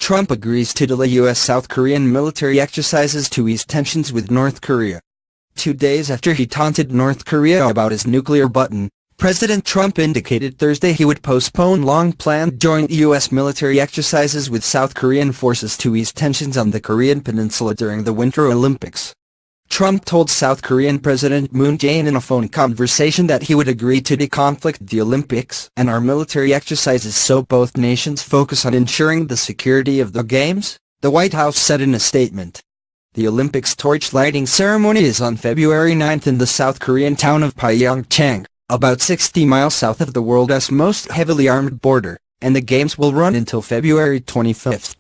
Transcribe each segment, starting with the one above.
Trump agrees to delay U.S. South Korean military exercises to ease tensions with North Korea. 2 days after he taunted North Korea about his nuclear button, President Trump indicated Thursday he would postpone long-planned joint U.S. military exercises with South Korean forces to ease tensions on the Korean peninsula during the Winter Olympics. Trump told South Korean President Moon Jae-in in a phone conversation that he would agree to deconflict the Olympics and our military exercises so both nations focus on ensuring the security of the Games, the White House said in a statement. The Olympics torch-lighting ceremony is on February 9 in the South Korean town of PyeongChang, about 60 miles south of the world's most heavily armed border, and the Games will run until February 25.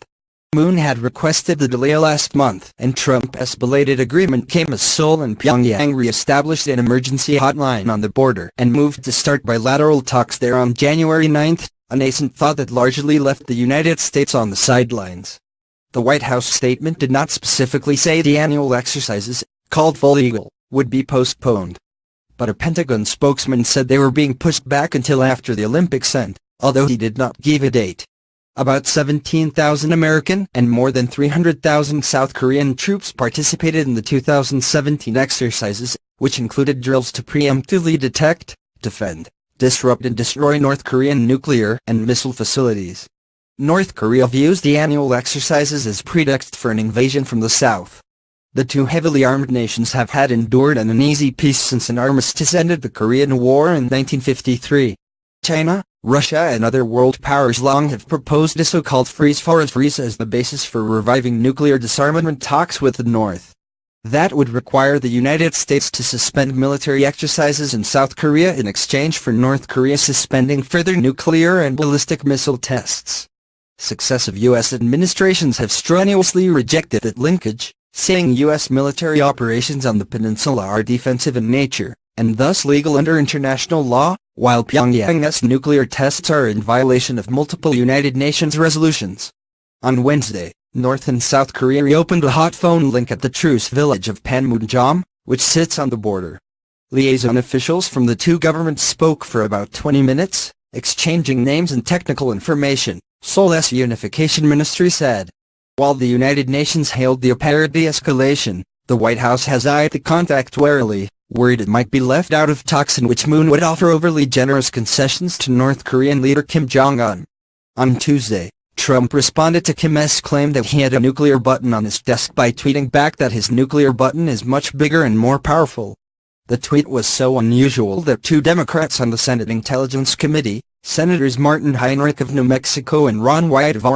Moon had requested the delay last month, and Trump's belated agreement came as Seoul and Pyongyang re-established an emergency hotline on the border and moved to start bilateral talks there on January 9, a nascent thaw that largely left the United States on the sidelines. The White House statement did not specifically say the annual exercises, called full eagle, would be postponed. But a Pentagon spokesman said they were being pushed back until after the Olympics end, although he did not give a date. About 17,000 American and more than 300,000 South Korean troops participated in the 2017 exercises, which included drills to preemptively detect, defend, disrupt and destroy North Korean nuclear and missile facilities. North Korea views the annual exercises as pretext for an invasion from the south. The two heavily armed nations have had endured an uneasy peace since an armistice ended the Korean War in 1953. China, Russia and other world powers long have proposed a so-called freeze as the basis for reviving nuclear disarmament talks with the North. That would require the United States to suspend military exercises in South Korea in exchange for North Korea suspending further nuclear and ballistic missile tests. Successive U.S. administrations have strenuously rejected that linkage, saying U.S. military operations on the peninsula are defensive in nature, and thus legal under international law, while Pyongyang's nuclear tests are in violation of multiple United Nations resolutions. On Wednesday, North and South Korea reopened a hot phone link at the truce village of Panmunjom, which sits on the border. Liaison officials from the two governments spoke for about 20 minutes, exchanging names and technical information, Seoul's unification ministry said. While the United Nations hailed the apparent de-escalation, the White House has eyed the contact warily, worried it might be left out of talks in which Moon would offer overly generous concessions to North Korean leader Kim Jong-un. On Tuesday, Trump responded to Kim's claim that he had a nuclear button on his desk by tweeting back that his nuclear button is much bigger and more powerful. The tweet was so unusual that two Democrats on the Senate Intelligence Committee, Senators Martin Heinrich of New Mexico and Ron White of